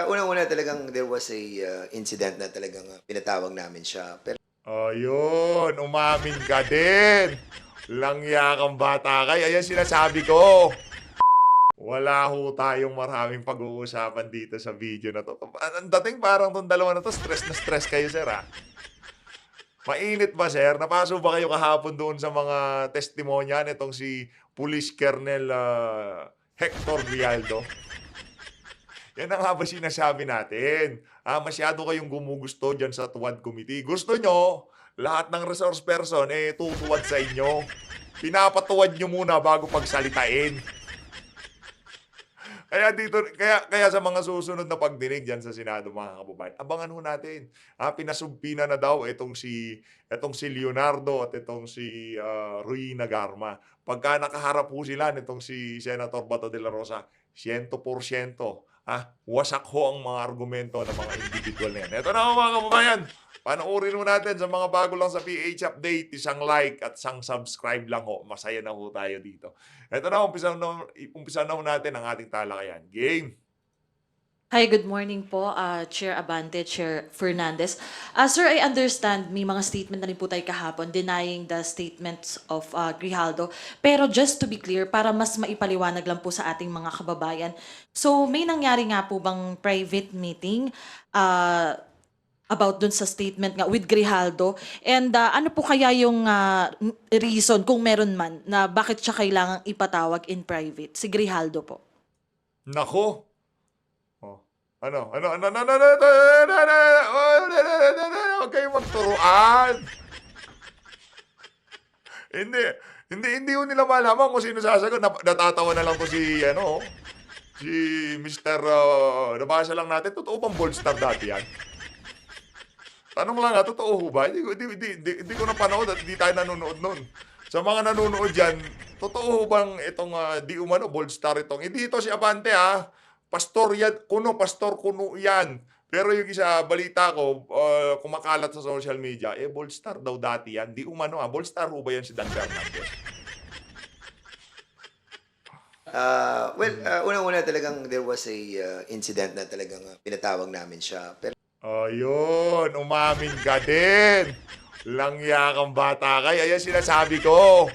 Unang-una talagang there was a incident na talagang pinatawag namin siya. Pero Ayun, umamin ka din. Langya kang bata ka. Ayan sinasabi ko. Wala ho tayong maraming pag-uusapan dito sa video na 'to. Ang dating parang 'tong dalawa na 'to stress na stress kayo, sir, Mainit ba, sir? Napasok ba kayo kahapon doon sa mga testimonya nitong si Police Colonel, Hector Rialdo? Yan na nga ba sinasabi natin? Masyado kayong gumugusto diyan sa Tuwad Committee. Gusto nyo, lahat ng resource person, tutuwad sa inyo. Pinapatuwad nyo muna bago pagsalitain. Kaya sa mga susunod na pagdinig diyan sa Senado, mga kababayan, abangan ho natin. Pinasumpina na daw itong si Leonardo at itong si Ruy Nagarma. Pagka nakaharap ho sila nitong si Senator Bato de la Rosa, 100%, wasak ho ang mga argumento ng mga individual na yan. Ito na ho, mga kababayan. Panoorin ho natin sa mga bago lang sa PH Update, isang like at isang subscribe lang ho. Masaya na ho tayo dito. Ito na, umpisa na ho natin ang ating talakayan. Game! Hi, good morning po, Chair Abante, Chair Fernandez. Sir, I understand may mga statement na rin po tayo kahapon denying the statements of Grijaldo. Pero just to be clear, para mas maipaliwanag lang po sa ating mga kababayan. So, may nangyari nga po bang private meeting about dun sa statement nga with Grijaldo? And ano po kaya yung reason, kung meron man, na bakit siya kailangang ipatawag in private? Si Grijaldo po. Nako! Huwag kayong magturuan. Hindi ho nila malaman kung sino sasagot. Natatawa na lang to si Mr. Nabasa lang natin. Totoo bang Bold Star dati yan? Tanong lang totoo ho ba? Hindi ko napanood at hindi tayo nanonood nun. Sa mga nanonood dyan, totoo ho bang itong di umano Bold Star itong? Hindi ito si Abante Pastor kuno yan. Pero yung isa, balita ko, kumakalat sa social media, Bold Star daw dati yan. Di umano Bold Star ho ba yan si Dan Fernandez? unang-una talagang there was a incident na talagang pinatawag namin siya. Pero Ayun, umamin ka din. Langya kang bata ka. Ayan sinasabi ko.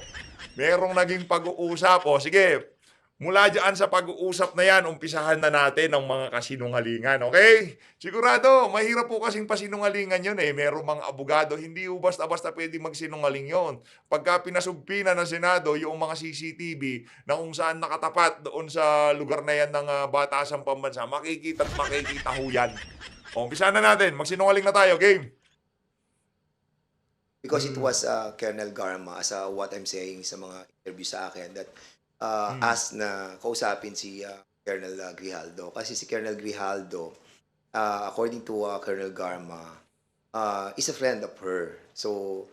Merong naging pag-uusap. Sige, mula dyan sa pag-uusap na yan, umpisahan na natin ang mga kasinungalingan, okay? Sigurado, mahirap po kasing pasinungalingan yun Merong mga abogado, hindi po basta-basta pwede magsinungaling yun. Pagka pinasumpina ng Senado, yung mga CCTV na kung saan nakatapat doon sa lugar na yan ng Batasang Pambansa, makikita at makikita ho yan. Umpisahan na natin, magsinungaling na tayo, game! because it was Colonel Garma, as what I'm saying sa mga interview sa akin, that asked na kausapin si Colonel Grijaldo. Kasi si Colonel Grijaldo, according to Colonel Garma, is a friend of her. So,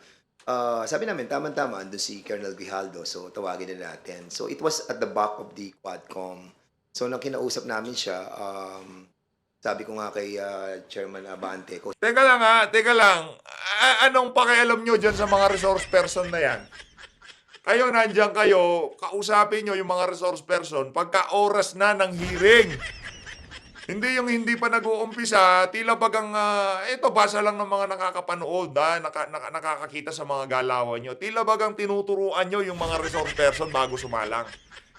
sabi namin, tama-tama, andun si Colonel Grijaldo. So, tawagin na natin. So, it was at the back of the Quadcom. So, nang kinausap namin siya, sabi ko nga kay Chairman Abante, Teka lang. Anong pakialam nyo dyan sa mga resource person na yan? Kayo, nandiyan kayo, kausapin nyo yung mga resource person pagka oras na ng hearing. Hindi yung hindi pa nag-uumpisa, tila bagang, ito, basa lang ng mga nakakapanood, nakakakita sa mga galawan nyo. Tila bagang tinuturuan nyo yung mga resource person bago sumalang.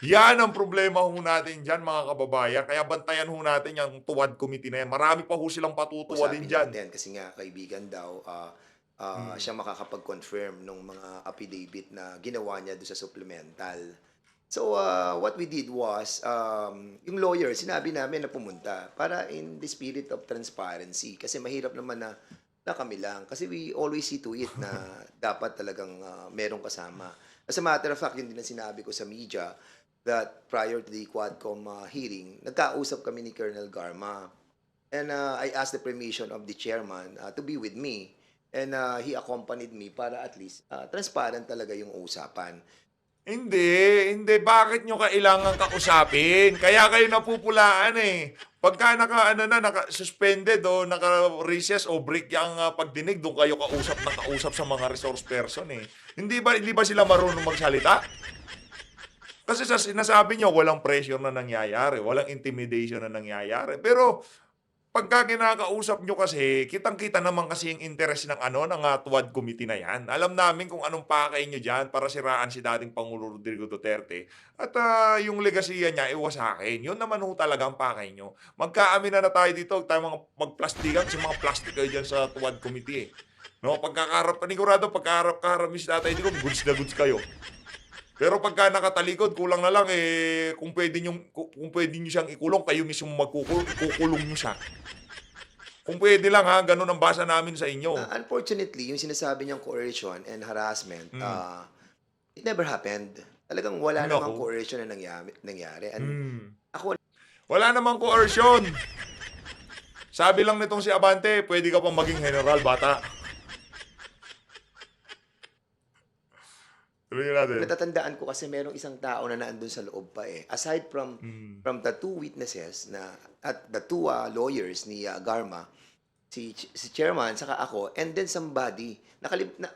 Yan ang problema ho natin dyan, mga kababayan. Kaya bantayan ho natin yung Tuwad Committee na yan. Marami pa ho silang patutuwadin dyan. natin kasi nga kaibigan daw, siya makakapag-confirm ng mga affidavit na ginawa niya doon sa supplemental. So, what we did was, yung lawyer, sinabi namin na pumunta para in the spirit of transparency. Kasi mahirap naman na kami lang. Kasi we always see to it na dapat talagang merong kasama. As a matter of fact, yun din ang sinabi ko sa media that prior to the Quadcom hearing, nagkausap kami ni Colonel Garma. And I asked the permission of the chairman to be with me. And he accompanied me para at least transparent talaga yung usapan. Hindi. Bakit nyo kailangan kausapin? Kaya kayo napupulaan Pagka naka-suspended o naka-recess o break yung pagdinig, doon kayo kausap sa mga resource person Hindi ba sila marunong magsalita? Kasi sa sinasabi niyo, walang pressure na nangyayari, walang intimidation na nangyayari. Pero pagka kinakausap nyo kasi, kitang-kita naman kasi yung interest ng TUAD committee na yan. Alam namin kung anong pakay nyo dyan para siraan si dating Pangulo Rodrigo Duterte. At yung legasiya niya, iwasakin. Yun naman ho talaga ang pakay nyo. Magkaamin na tayo dito, tayo mga magplastikan kasi mga plastic kayo dyan sa TUAD committee eh. No, panigurado, pagkaharap si tatay dito, goods na goods kayo. Pero pagka nakatalikod, kulang na lang kung pwede niyo siyang ikulong, kayo mismo ikukulong niyo siya. Kung pwede lang ha, ganun ang basa namin sa inyo. Unfortunately, yung sinasabi niyang coercion and harassment, Mm. it never happened. Talagang wala Naku. namang coercion na nangyari. And Mm. ako, Wala namang coercion. Sabi lang nitong si Abante, pwede ka pang maging general, bata. Tuloy natin. natatandaan ko kasi merong isang tao na naandun sa loob pa eh. Aside from Mm. the two witnesses na at the two lawyers ni Garma, si chairman saka ako, and then somebody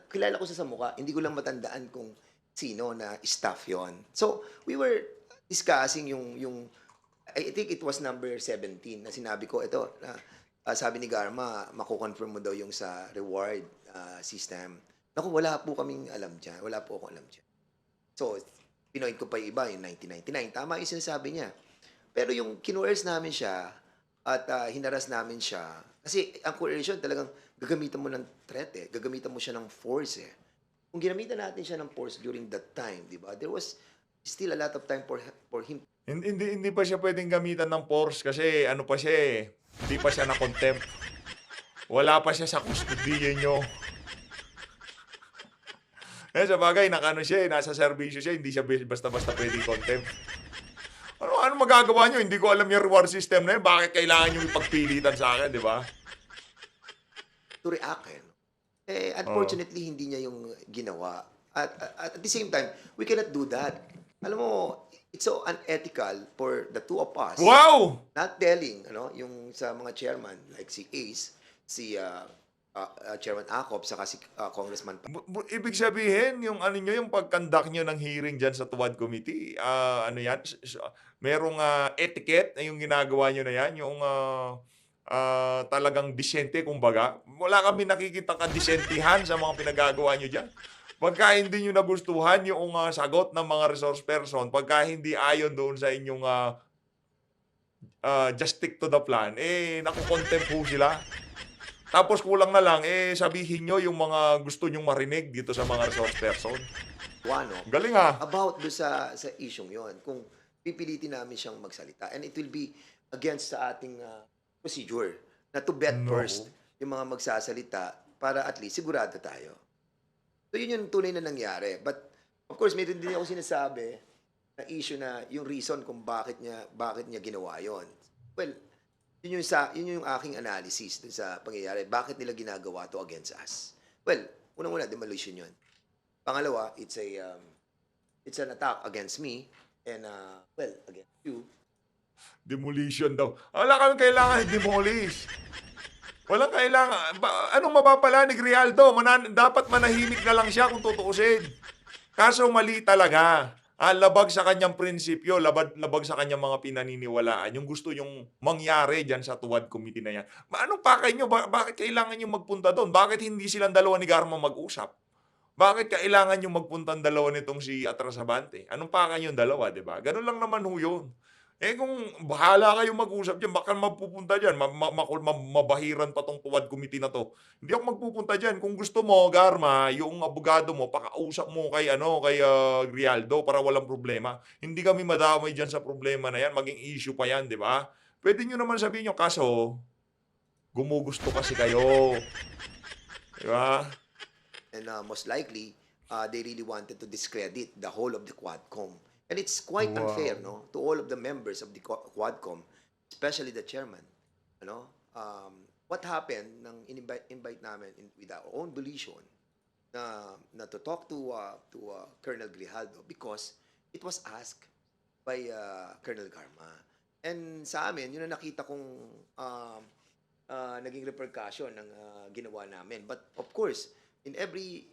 kilala ko sa mukha, hindi ko lang matandaan kung sino na staff yon. So we were discussing yung I think it was number 17 na sinabi ko ito na sabi ni Garma, mako-confirm mo daw yung sa reward system. Naku, wala po kaming alam dyan. Wala po akong alam dyan. So, pinoint ko pa yung iba, yung 1999. Tama yung sinasabi niya. Pero yung kinuers namin siya at hinaras namin siya, kasi ang coercion talagang gagamitan mo ng threat eh. Gagamitan mo siya ng force eh. Kung ginamitan natin siya ng force during that time, di ba? There was still a lot of time for him. Hindi pa siya pwedeng gamitan ng force kasi ano pa siya eh. Hindi pa siya na-contempt. Wala pa siya sa kustodiya nyo. Sa bagay, siya eh, nasa serbisyo siya, hindi siya basta-basta pwedeng contempt. Ano magagawa nyo? Hindi ko alam yung reward system na yun. Bakit kailangan nyo ipagpilitan sa akin, di ba? To react eh. Unfortunately, hindi niya yung ginawa. At the same time, we cannot do that. Alam mo, it's so unethical for the two of us Wow! not telling, yung sa mga chairman, like si Ace, si Chairman Acop, saka si Congressman Ibig sabihin, yung yung pag-conduct nyo ng hearing dyan sa TUAD Committee, yan, merong etiquette na yung ginagawa nyo na yan, yung talagang disente, kumbaga. Wala kami nakikita kadisentihan sa mga pinagagawa nyo dyan. Pagka hindi nyo nagustuhan yung sagot ng mga resource person, pagka hindi ayon doon sa inyong just stick to the plan, nakukontempt po sila. Tapos kulang na lang, sabihin nyo yung mga gusto nyong marinig dito sa mga resource person. Wano Galing about do sa isyong yon, kung pipilitin namin siyang magsalita, and it will be against sa ating procedure na to vet No. first yung mga magsasalita para at least sigurado tayo. So yun yung tunay na nangyari. But of course, mayroon din ako sinasabi na issue na yung reason kung bakit niya ginawa yon. Well, yun yung aking analysis dun sa pangyayari. Bakit nila ginagawa to against us? Well, unang-una, demolition yun. Pangalawa, it's an attack against me and, against you. Demolition daw. Wala kami kailangan i-demolish. Walang kailangan. Anong mapapala ni Grijaldo? Dapat manahimik na lang siya kung tutuusin. Kaso mali talaga. Labag sa kanyang prinsipyo, labag sa kanyang mga pinaniniwalaan. Yung gusto yung mangyari dyan sa TUAD committee na yan. Anong pakay nyo? Bakit kailangan nyo magpunta doon? Bakit hindi silang dalawa ni Garma mag-usap? Bakit kailangan nyo magpunta ang dalawa nitong si Atras Abante? Anong pakay yung dalawa, di ba? Ganun lang naman ho yun. Kung bahala kayo mag-usap dyan, baka mapupunta dyan, mabahiran pa tong TUAD committee na to. Hindi ako magpupunta dyan. Kung gusto mo, Garma, yung abogado mo, pakausap mo kay Grijaldo para walang problema. Hindi kami madamay dyan sa problema na yan. Maging issue pa yan, di ba? Pwede nyo naman sabihin nyo, kaso, gumugusto kasi kayo. Di ba? And most likely, they really wanted to discredit the whole of the Quadcom. And it's quite Wow. unfair, no, to all of the members of the Quadcom, especially the chairman. What happened nang invite namin with our own volition na to talk to Colonel Grijaldo because it was asked by Colonel Garma. And sa amin, yun ang nakita kong naging repercussion ng ginawa namin. But of course, in every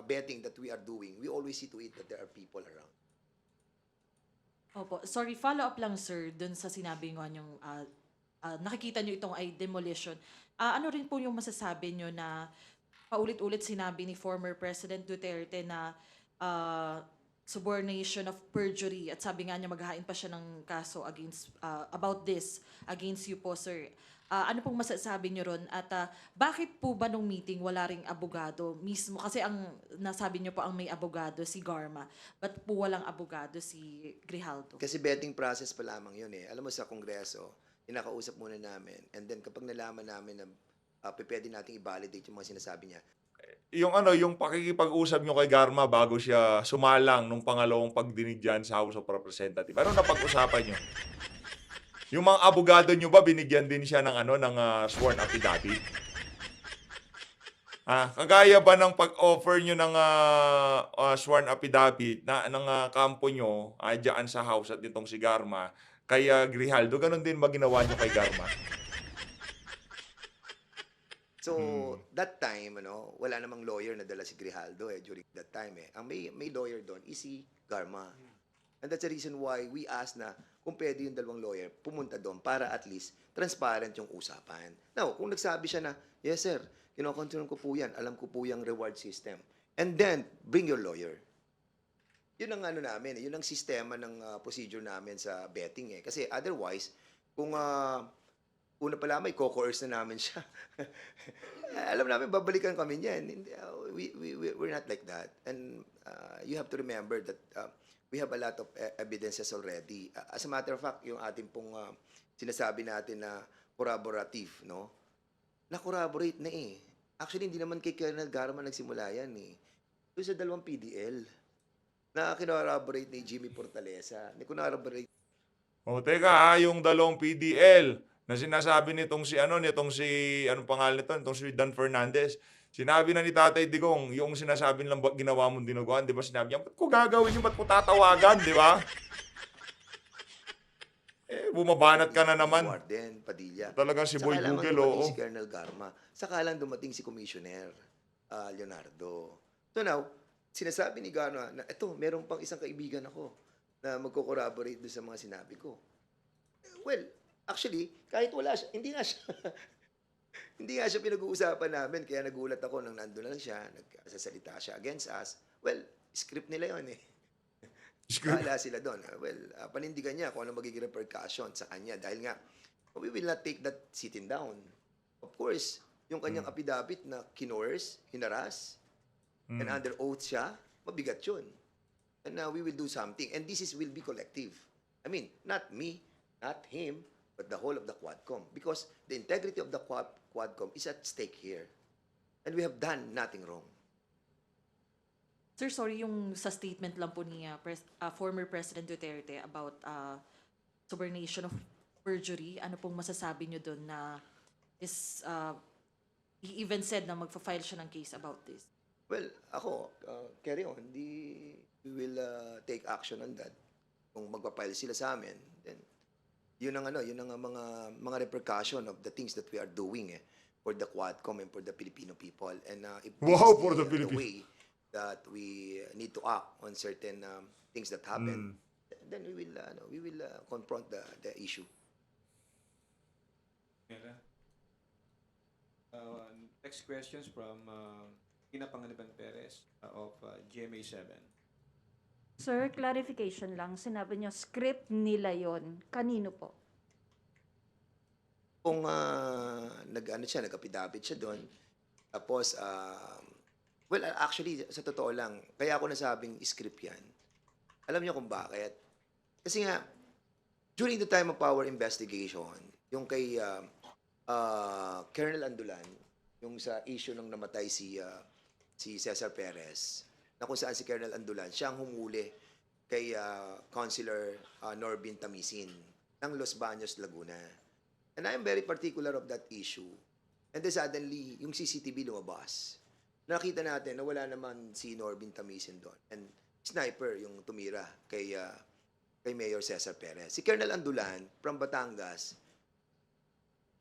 betting that we are doing, we always see to it that there are people around. Opo, sorry, follow up lang sir dun sa sinabi ngo yung nakikita nyo itong ay demolition. Ano rin po yung masasabi nyo na paulit-ulit sinabi ni former President Duterte na ah, subornation of perjury at sabi nga niya maghahain pa siya ng kaso against about this against you po sir. Ano pong masasabi niyo ron at bakit po ba nung meeting wala ring abogado mismo kasi ang nasabi niyo po ang may abogado si Garma but po walang abogado si Grijaldo. Kasi vetting process pa lamang yun eh. Alam mo sa Kongreso, inakausap muna namin. And then kapag nalaman namin na pwede nating i-validate yung mga sinasabi niya, Yung pakikipag-usap nyo kay Garma bago siya sumalang nung pangalawang pagdinig dyan sa House of Representatives. Ano napag-usapan nyo? Yung mga abogado nyo ba, binigyan din siya ng sworn affidavit? Kagaya ba ng pag-offer nyo ng sworn affidavit na ng kampo nyo dyan sa House at itong si Garma, kay Grijaldo, ganun din ba ginawa nyo kay Garma? so, that time, wala namang lawyer na dala si Grijaldo during that time eh. Ang may lawyer doon is si Garma. And that's the reason why we asked na kung pwede yung dalawang lawyer pumunta doon para at least transparent yung usapan. Now, kung nagsabi siya na, yes sir, kinocontrol ko po yan, alam ko po yung reward system. And then, bring your lawyer. Yun ang namin, yun ang sistema ng procedure namin sa betting eh. Kasi otherwise, kung una pala may co-coerce na namin siya. Alam namin, babalikan kami niyan. We're not like that. And you have to remember that we have a lot of evidences already. As a matter of fact, yung ating pong sinasabi natin na corroborative, na-corroborate na eh. Actually, hindi naman kay Colonel Garma nagsimula yan eh. Doon sa dalawang PDL na kinorroborate ni Jimmy Fortaleza. Ni kinorroborate. Teka yung dalawang PDL na sinasabi nitong anong pangalan nito, itong si Dan Fernandez. Sinabi na ni Tatay Digong, yung sinasabi nilang ginawa mong dinuguan, di ba sinabi niya, ba't ko gagawin yun, ba't ko tatawagan, di ba? Bumabanat ka na naman. Warden, Padilla. Talagang si Boy Saka lamang Google, dumating oo. si Colonel Garma. Saka lang dumating si Commissioner Leonardo. So now, sinasabi ni Garma na, eto, meron pang isang kaibigan ako na magko-corroborate doon sa mga sinabi ko. Well, actually, kahit wala siya, hindi nga siya, hindi nga siya pinag-uusapan namin. Kaya nagulat ako nang nandun lang siya, nagsasalita siya against us. Well, script nila yon eh. Bahala sila doon. Well, panindigan niya kung ano magiging repercussion sa kanya. Dahil nga, we will not take that sitting down. Of course, yung kanyang affidavit na kinores, hinaras, and under oath siya, mabigat yun. And we will do something. And this will be collective. I mean, not me, not him, but the whole of the Quadcom. Because the integrity of the Quadcom is at stake here. And we have done nothing wrong. Sir, sorry yung sa statement lang po ni former President Duterte about subornation of perjury. Ano pong masasabi nyo doon na is, he even said na magfa-file siya ng case about this? Well, ako, carry on. We will take action on that. Kung magpapile sila sa amin, then yun ang mga repercussion of the things that we are doing for the Quadcom and for the Filipino people. And if this Wow, is for the the Philippines. way that we need to act on certain things that happen, then we will confront the issue. Next questions from Ina Panganiban Perez of GMA7. Sir, clarification lang. Sinabi niyo, script nila yon. Kanino po? Kung nag-affidavit siya doon, tapos, well, actually, sa totoo lang, kaya ako nasabing script yan. Alam niyo kung bakit? Kasi nga, during the time of our investigation, yung kay Colonel Andulan, yung sa issue nung namatay si Cesar Perez, na kung saan si Colonel Andulan, siya ang humuli kay Councilor Norbin Tamisin ng Los Baños, Laguna. And I am very particular of that issue. And then suddenly, yung CCTV lumabas. Nakita natin na wala naman si Norbin Tamisin doon. And sniper yung tumira kay Mayor Cesar Perez. Si Colonel Andulan from Batangas,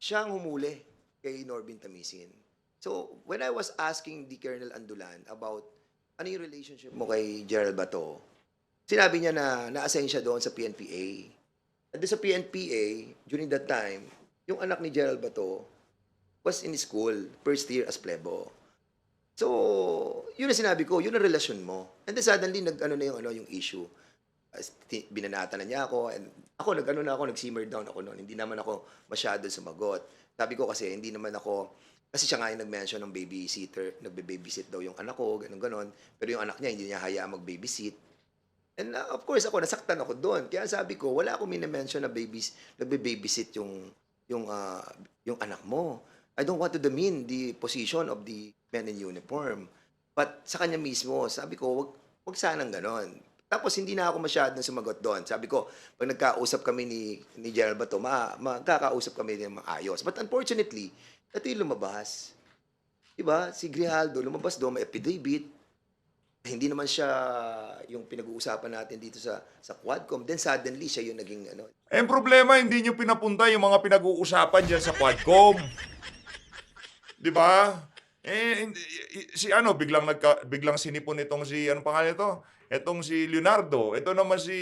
siya ang humuli kay Norbin Tamisin. So, when I was asking the Colonel Andulan about ano yung relationship mo kay Gerald Bato, sinabi niya na na-assign siya doon sa PNPA. At doon sa PNPA, during that time, yung anak ni Gerald Bato was in school, first year as plebo. So, yun ang sinabi ko, yun ang relasyon mo. And then suddenly, yung issue. Binanata na niya ako, and ako, nag-simmer down ako noon. Hindi naman ako masyado sumagot. Sabi ko kasi, hindi naman ako, kasi siya nga yung nag-mention ng babysitter, nagbe-babysit daw yung anak ko, ganun-ganon. Pero yung anak niya, hindi niya hayaan mag-babysit. And of course, ako, nasaktan ako doon. Kaya sabi ko, wala akong minimension na nagbe-babysit yung anak mo. I don't want to demean the position of the men in uniform. But sa kanya mismo, sabi ko, wag sanang ganon. Tapos hindi na ako masyadong sumagot doon. Sabi ko, pag nagkausap kami ni Gerald Bato, magkakausap kami ng maayos. But unfortunately, ito yung lumabas. Diba? Si Grijaldo, lumabas doon, may affidavit. Hindi naman siya yung pinag-uusapan natin dito sa Quadcom. Then suddenly, siya yung naging ano. Ang problema, hindi nyo pinapunta yung mga pinag-uusapan dyan sa Quadcom. Di ba? Si biglang sinipon itong si, ano pangalan ito? Itong si Leonardo. Ito naman si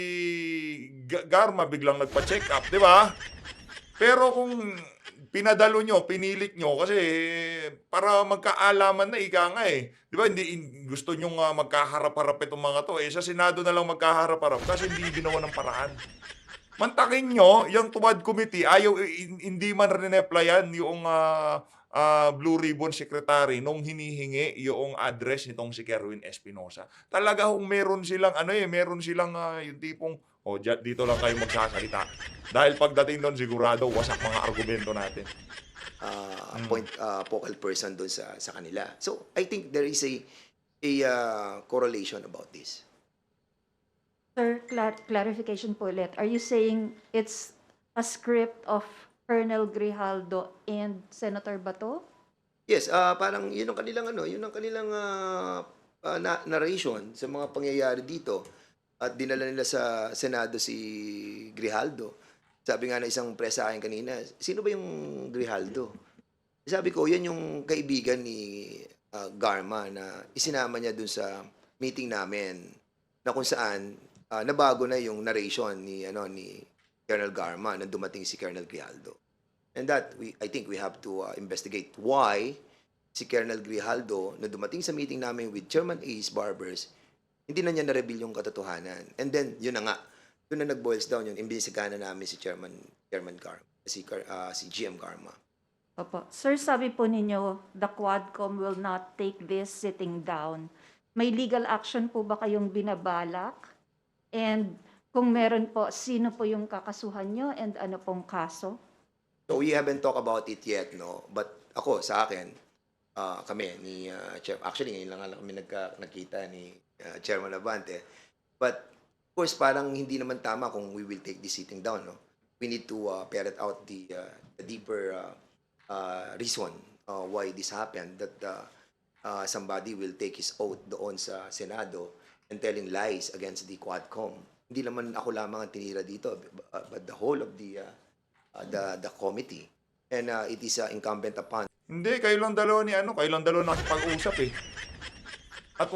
Garma, biglang nagpa-check up. Di ba? Pero kung pinadalo nyo, pinilit nyo, kasi para magkaalaman na ika nga eh. Di ba, hindi gusto nyo nga magkaharap-harap itong mga to. Sa Senado na lang magkaharap-harap kasi hindi ginawa ng paraan. Mantakin nyo, yung Tuwad Committee, hindi man rin-replyan yung Blue Ribbon Secretary nung hinihingi yung address nitong si Kerwin Espinosa. Talaga kung meron silang, yung tipong, dito lang kayo magsasalita. Dahil pagdating doon, sigurado, wasak mga argumento natin. Focal person doon sa kanila. So, I think there is a correlation about this. Sir, clarification po ulit. Are you saying it's a script of Colonel Grijaldo and Senator Bato? Yes, parang yun ang kanilang narration sa mga pangyayari dito. At dinala nila sa Senado si Grijaldo. Sabi nga na isang press sa akin kanina, sino ba yung Grijaldo? Sabi ko, yan yung kaibigan ni Garma na isinama niya dun sa meeting namin na kung saan nabago na yung narration ni Colonel Garma nang dumating si Colonel Grijaldo. And that, I think we have to investigate why si Colonel Grijaldo na dumating sa meeting namin with Chairman Ace Barbers, hindi na niya na-reveal yung katotohanan. And then, yun na nga, doon na nag-boils down yun, imbisigahan na namin si Chairman Garma, si GM Garma. Opo. Sir, sabi po ninyo, the Quadcom will not take this sitting down. May legal action po ba kayong binabalak? And kung meron po, sino po yung kakasuhan nyo and ano pong kaso? So, we haven't talked about it yet, no? But ako, sa akin, kami, ni Chair, actually, ngayon lang kami nagkita ni Chairman Abante. But, of course, parang hindi naman tama kung we will take this sitting down, no? We need to ferret out the deeper reason why this happened, that somebody will take his oath doon sa Senado and telling lies against the Quadcom. Hindi naman ako lamang ang tinira dito, but the whole of the committee. And it is incumbent upon. Hindi, kayo lang dalawa nakipag-usap eh. At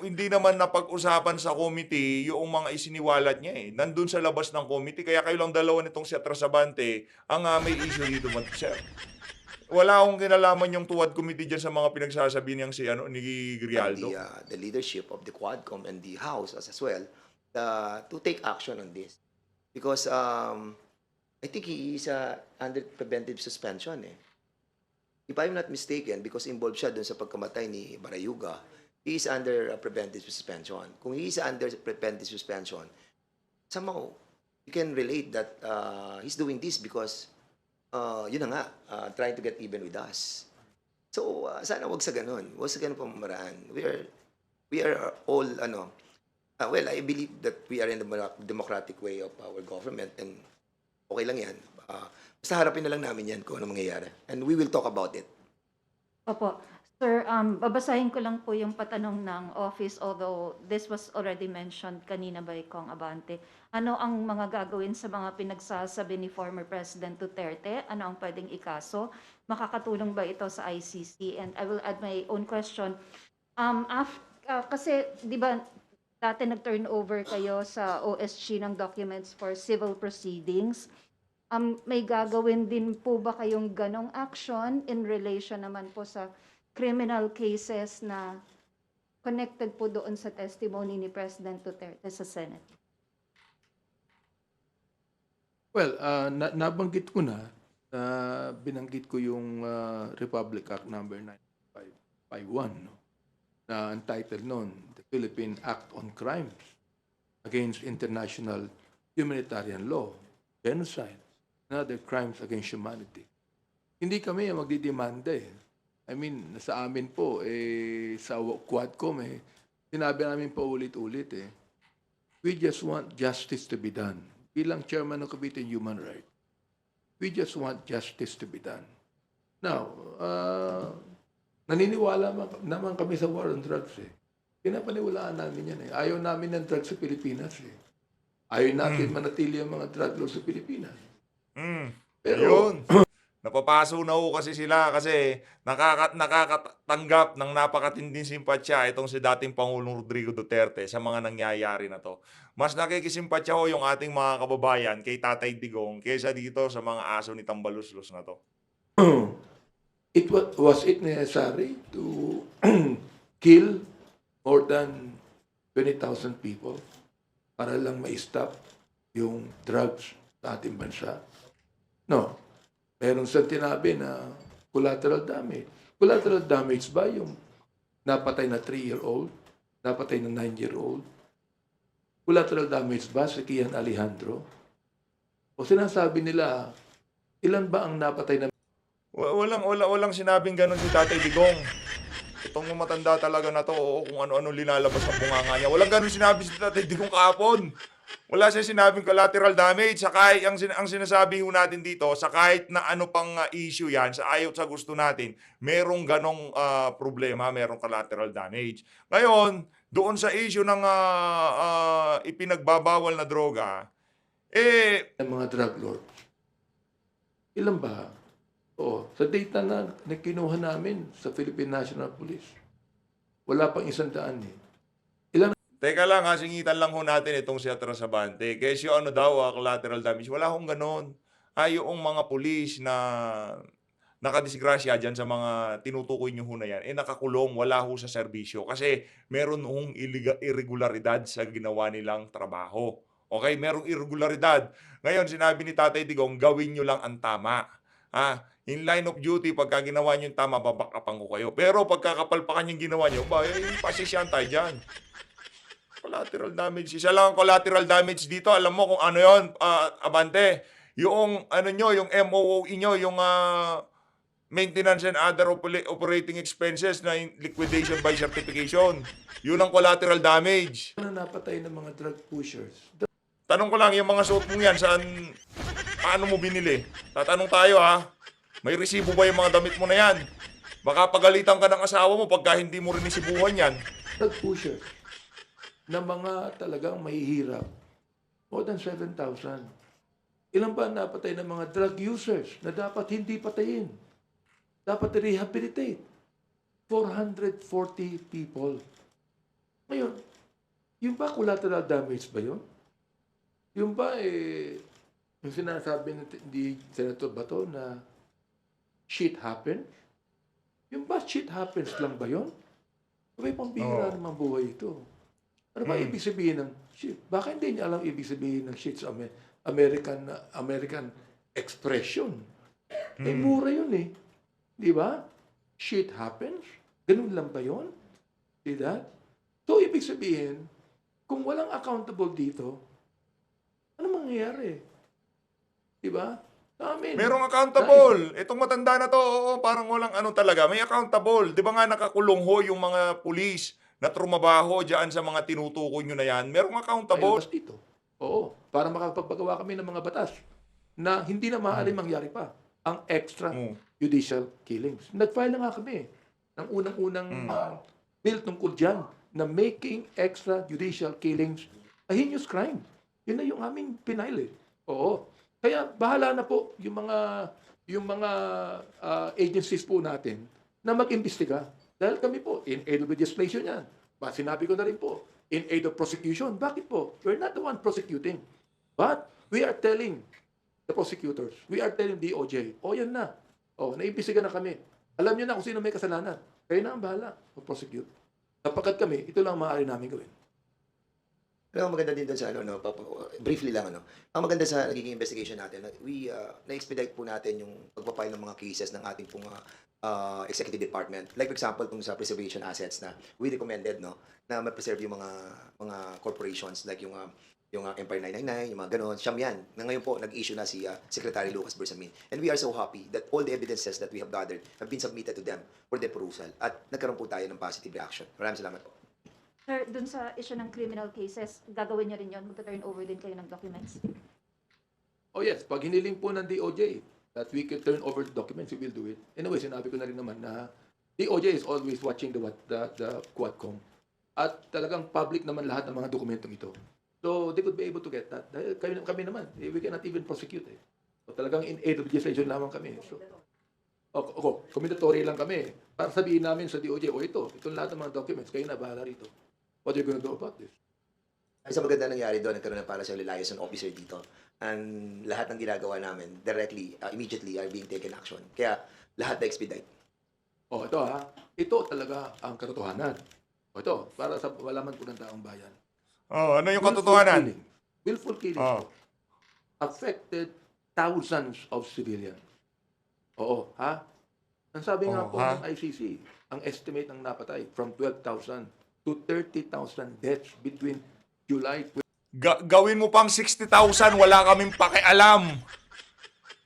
hindi naman napag-usapan sa committee yung mga isiniwalat niya eh. Nandun sa labas ng committee, kaya kayo lang dalawa nitong si Atras Abante ang may issue dito, sir. Wala akong kinalaman yung Tuwad Committee dyan sa mga pinagsasabi niyang ni Grijaldo. The leadership of the Quadcom and the House as well to take action on this. Because I think he is under preventive suspension eh. If I'm not mistaken, because involved siya dun sa pagkamatay ni Barayuga, he is under preventive suspension. Kung he is under preventive suspension, somehow you can relate that he's doing this because yun na nga, trying to get even with us. So sana wag sa ganun. Wag sa ganun pamamaraan. We are all well, I believe that we are in the democratic way of our government, and okay lang yan. Basta harapin na lang namin yan kung ano mangyayari. And we will talk about it. Opo. Sir, babasahin ko lang po yung patanong ng office, although this was already mentioned kanina by Kong Abante. Ano ang mga gagawin sa mga pinagsasabi ni former President Duterte? Ano ang pwedeng ikaso? Makakatulong ba ito sa ICC? And I will add my own question. Kasi, di ba, dati nag-turn over kayo sa OSG ng documents for civil proceedings. May gagawin din po ba kayong ganong action in relation naman po sa criminal cases na connected po doon sa testimony ni President Duterte sa Senate? Well, nabanggit ko na binanggit ko yung Republic Act number 9551, no? Na entitled noon, the Philippine Act on Crimes Against International Humanitarian Law, Genocide, and other crimes against humanity. Hindi kami ang magdidemanda eh. I mean, sa amin po, sa Quadcom sinabi namin po ulit-ulit we just want justice to be done. Bilang chairman ng Committee on Human Rights, we just want justice to be done. Now, naniniwala naman kami sa war on drugs Pinapaniwalaan namin yan Ayaw namin ng drugs sa Pilipinas Ayaw natin manatili ang mga drug laws sa Pilipinas. Pero, Yun. Napapaso na ho kasi sila kasi nakakatanggap ng napakatinding simpatsya itong si dating Pangulong Rodrigo Duterte sa mga nangyayari na to. Mas nakikisimpatsya ho yung ating mga kababayan kay Tatay Digong kaysa dito sa mga aso ni Tambaluslos na to. was it necessary to kill more than 20,000 people para lang ma-stop yung drugs sa ating bansa? No. Meron siyang tinabi na collateral damage. Collateral damage ba yung napatay na 3-year-old? Napatay na 9-year-old? Collateral damage ba si Kian Alejandro? O sinasabi nila, ilan ba ang napatay na Walang sinabing ganun si Tatay Digong. Itong matanda talaga na to, kung ano-ano linalabas ang bunganga niya. Walang ganun sinabi si Tatay Digong kahapon. Wala siya sinabing collateral damage. Sa kahit, ang sinasabi ho natin dito, sa kahit na ano pang issue yan, sa ayaw sa gusto natin, merong ganong problema, merong collateral damage. Ngayon, doon sa issue ng ipinagbabawal na droga, ng mga drug lords? Ilan ba? Oo. Sa data na kinuha namin sa Philippine National Police, wala pang 100 Teka lang singitan lang ho natin itong si Atras Abante. Kasi ano daw, collateral damage. Wala hong ganon. Yung mga pulis na nakadisgrasya dyan sa mga tinutukoy nyo ho na yan, nakakulong, wala ho sa serbisyo. Kasi meron hong irregularidad sa ginawa nilang trabaho. Okay? Merong irregularidad. Ngayon, sinabi ni Tatay Digong, gawin nyo lang ang tama. In line of duty, pagka ginawa nyo yung tama, babakapan ko kayo. Pero pagkakapalpakan yung ginawa nyo, pasisyan tayo dyan. Collateral damage. Isa lang ang collateral damage dito. Alam mo kung ano yon, Abante. Yung ano nyo, yung MOOE nyo, yung maintenance and other operating expenses na liquidation by certification. Yun ang collateral damage. na napatay ng mga drug pushers. Tanong ko lang, yung mga suot mong yan, paano mo binili? Tatanong tayo may resibo ba yung mga damit mo na yan? Baka pagalitan ka ng asawa mo pagka hindi mo rin isibuhan yan. Drug pushers na mga talagang mahihirap. More than 7,000. Ilan ba napatay ng mga drug users na dapat hindi patayin? Dapat rehabilitate. 440 people. Ngayon, yung ba collateral damage ba yun? Yung ba yung sinasabi ni Senator Bato na shit happens? Yung ba shit happens lang ba yun? May pambihira naman buhay ito. Ano ba ibig sabihin ng shit? Baka hindi niya alam ibig sabihin ng shit sa American expression. Mura yun Di ba? Shit happens? Ganun lang ba yun? See that? So, ibig sabihin, kung walang accountable dito, ano mangyayari? Di ba? Sa amin. Merong accountable. Itong matanda na to, parang walang ano talaga. May accountable. Di ba nga nakakulong ho yung mga pulis na trumabaho dyan sa mga tinutukoy nyo na yan? Merong accountable. Ilabas dito. Oo. Para makapagpagawa kami ng mga batas na hindi na maaari mangyari pa ang extrajudicial killings. Nag-file na nga kami ng unang-unang bill tungkol dyan na making extrajudicial killings a heinous crime. Yun na yung aming pinile. Oo. Kaya bahala na po yung mga agencies po natin na mag-imbestiga. Dahil kami po, in aid of legislation yan. Sinabi ko na rin po, in aid of prosecution. Bakit po? We're not the one prosecuting. But we are telling the prosecutors, we are telling DOJ, yan na. Naimbisigan na kami. Alam niyo na kung sino may kasalanan. Kayo na ang bahala mag-prosecute. Sapagkat kami, ito lang maaari namin gawin. Pero ang maganda din doon sa briefly lang ang maganda sa nagiging investigation natin, na-expedite po natin yung pagpapile ng mga cases ng ating pong executive department. Like for example, kung sa preservation assets na we recommended na ma-preserve yung mga corporations like yung Empire 999, yung mga ganon, siyam yan. Na ngayon po, nag-issue na si Secretary Lucas Bersamin. And we are so happy that all the evidences that we have gathered have been submitted to them for their perusal. At nagkaroon po tayo ng positive reaction. Maraming salamat po. Sir, dun sa issue ng criminal cases, gagawin niyo rin yun? Magta-turn over din kayo ng documents? Yes, pag hiniling po ng DOJ that we can turn over the documents, we will do it. Anyway, sinabi ko na rin naman na DOJ is always watching the Quadcom. At talagang public naman lahat ng mga dokumentong ito. So, they could be able to get that. Dahil kami naman, we cannot even prosecute. So, talagang in aid of legislation lamang kami. So, commentatory lang kami. Para sabihin namin sa DOJ, itong lahat ng mga documents, kayo na bahala rito. What are you gonna do about this? Isa maganda nangyari doon, nagkaroon ng para sa liaison officer dito. And lahat ng ginagawa namin, directly, immediately are being taken action. Kaya lahat na expedite. Ito ito talaga ang katotohanan. Ito, para sa malaman po ng taong bayan. Ano yung katotohanan? Willful killing affected thousands of civilians. Ang sabi nga po ng ICC, ang estimate ng napatay from 12,000 to 30,000 deaths between July 20. Gawin mo pang 60,000, wala kaming pakialam.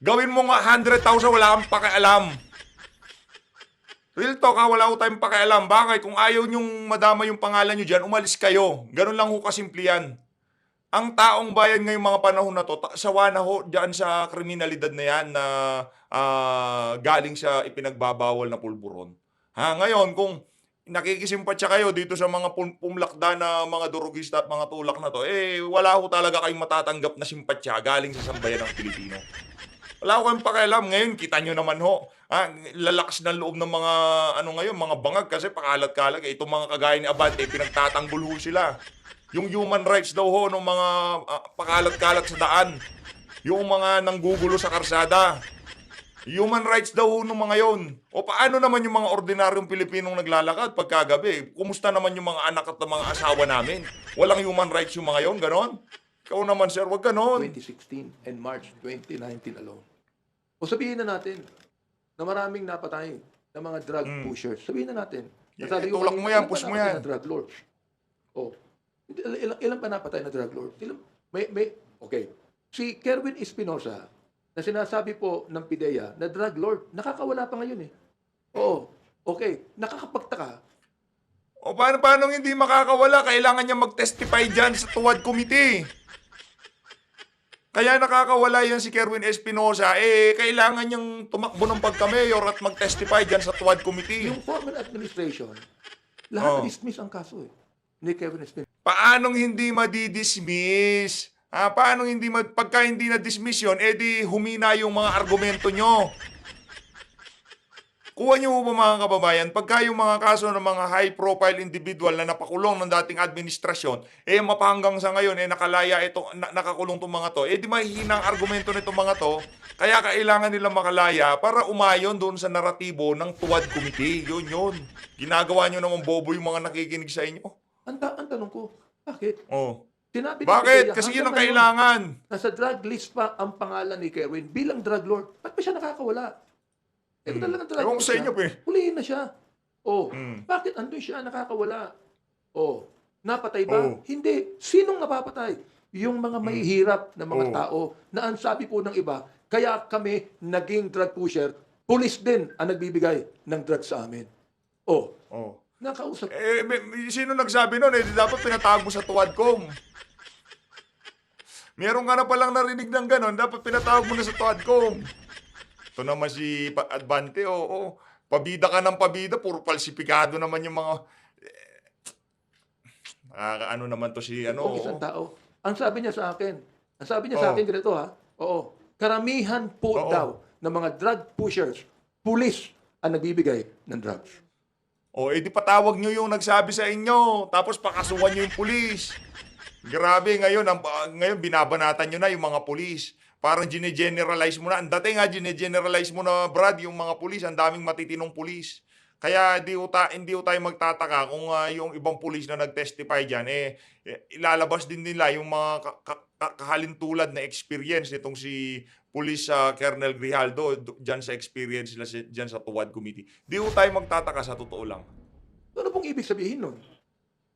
Gawin mo nga 100,000, wala kaming pakialam. Real talk wala ko tayong pakialam. Bakit? Kung ayaw nyong madama yung pangalan nyo dyan, umalis kayo. Ganun lang ho kasimple yan. Ang taong bayan ngayong mga panahon na to, sawa na ho dyan sa kriminalidad na yan na galing sa ipinagbabawal na pulburon. Ngayon, kung nakikisimpatya kayo dito sa mga pumlakda na mga durugista at mga tulak na to, wala ho talaga kayong matatanggap na simpatya galing sa sambayan ng Pilipino. Wala ko kayong pakialam. Ngayon, kita nyo naman ho. Lalakas ng loob ng mga, mga bangag kasi pakalat-kalag. Itong mga kagaya ni Abante, pinagtatanggol ho sila. Yung human rights daw ho ng mga pakalat-kalat sa daan. Yung mga nanggugulo sa karsada. Human rights daw ho ng mga yon. O paano naman yung mga ordinaryong Pilipinong naglalakad pagkagabi? Kumusta naman yung mga anak at mga asawa namin? Walang human rights yung mga yon, ganon? Ikaw naman, sir, wag ganon. 2016 and March 2019 alone. O sabihin na natin na maraming napatay na mga drug pushers. Sabihin na natin. Sabi ko, Tulak mo yan, push mo yan. Na drug lords. Ilan pa napatay na drug lords? Okay. Si Kerwin Espinosa, na sinasabi po ng PIDEA na drug lord, nakakawala pa ngayon okay. Nakakapagtaka. O paano hindi makakawala? Kailangan niya mag-testify dyan sa Tuwad Committee. Kaya nakakawala yan si Kerwin Espinosa. Kailangan niyang tumakbo ng pagka-mayor at mag-testify dyan sa Tuwad Committee. Yung former administration, lahat na-dismiss ang kaso ni Kerwin Espinosa. Paanong hindi madidismiss? Paano pagka hindi na-dismiss yun, di humina yung mga argumento nyo. Kuha nyo ba mga kababayan, pagka yung mga kaso ng mga high-profile individual na napakulong ng dating administrasyon, mapahanggang sa ngayon, nakalaya nakakulong itong mga to, di mahihina ang argumento nitong mga to, kaya kailangan nilang makalaya para umayon doon sa naratibo ng Tuwad Committee. Yun. Ginagawa nyo naman bobo yung mga nakikinig sa inyo. Ang tanong ko, bakit? Sinabi Bakit? Kasi yun ang kailangan. Nasa drug list pa ang pangalan ni Kerwin bilang drug lord. Ba't pa siya nakakawala? Kung talagang drug lord siya, hulihin na siya. Bakit andun siya nakakawala? Napatay ba? Hindi. Sinong napapatay? Yung mga mahihirap na mga tao na ang sabi po ng iba, kaya kami naging drug pusher, pulis din ang nagbibigay ng drug sa amin. Nakausap. Sino nagsabi nun? Dapat pinatawag mo sa Tuwadcom. Meron ka na palang narinig ng ganon, dapat pinatawag mo na sa Tuwadcom. Ito naman si Advante, pabida ka ng pabida, puro falsifikado naman yung mga... naman to si Isang tao. Ang sabi niya sa akin, ganito karamihan po daw ng mga drug pushers, pulis ang nagbibigay ng drugs. O, edi patawag nyo yung nagsabi sa inyo. Tapos pakasuhan nyo yung pulis. Grabe, ngayon binabanatan nyo na yung mga pulis. Parang gine-generalize mo na. Ang dati nga, gine-generalize mo na, Brad, yung mga pulis. Ang daming matitinong pulis. Kaya hindi tayo magtataka kung yung ibang pulis na nag-testify dyan, ilalabas din nila yung mga kahalintulad na experience nitong si Police Colonel Grijaldo dyan sa experience nila dyan sa Tuwad Committee. Di tayo magtataka sa totoo lang. Ano pong ibig sabihin nun?